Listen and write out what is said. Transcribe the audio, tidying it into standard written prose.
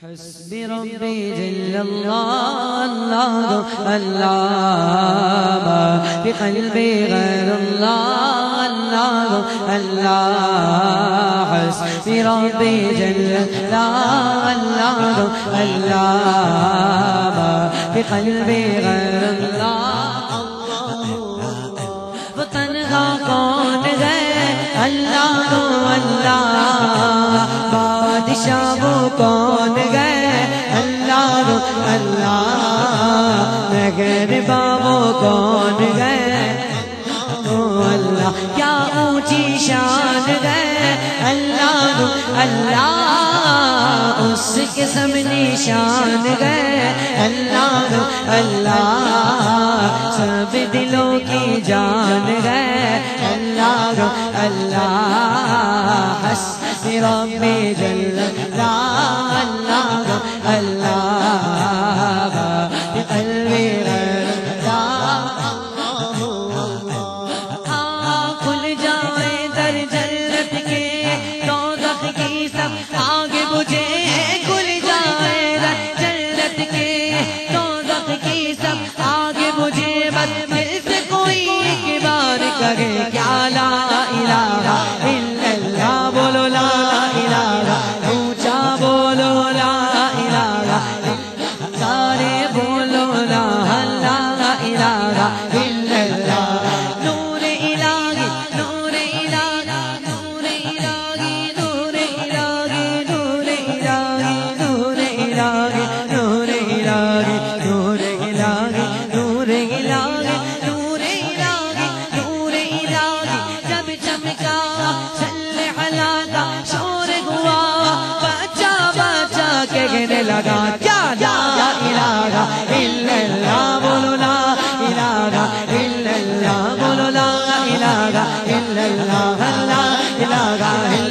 حسبي ربي جل الله الله الله ما في قلبي غير الله الله الله حسبي ربي جل الله الله الله ما في قلبي غير الله وتنها کون ہے اللہ اللہ بادشاہ وہ کون گئے اللہ اللہ مگر بابو کون گئے اللہ کیا اونچی شان گئے اللہ اللہ اس کے سب نشان گئے اللہ اللہ سب دلوں کی جان گئے اللہ اللہ حسبی ربی جل اللہ اللہ اللہ بقلبی غیر کھل جائے در جنت کے دوزخ کی سب آگے بجھے کھل جائے در جنت کے دوزخ کی سب آگے بجھے بس دل سے کوئی ایک بار کہے کیا لا الہ الا اللہ بولو لا الہ اونچا بولو لا الہ سارے بولو لا الہ الا اللہ نور الہی نور الہی نور الہی نور الہی نور الہی نور الہی نور الہی نور الہی نور الہی نور الہی نور الہی جب چمکا چل حلا کا شور ہوا بچہ بچہ کہنے لگا کیا لا الہ الا اللہ بولو لا الہ الا اللہ بولو لا الہ الا اللہ لا الہ الا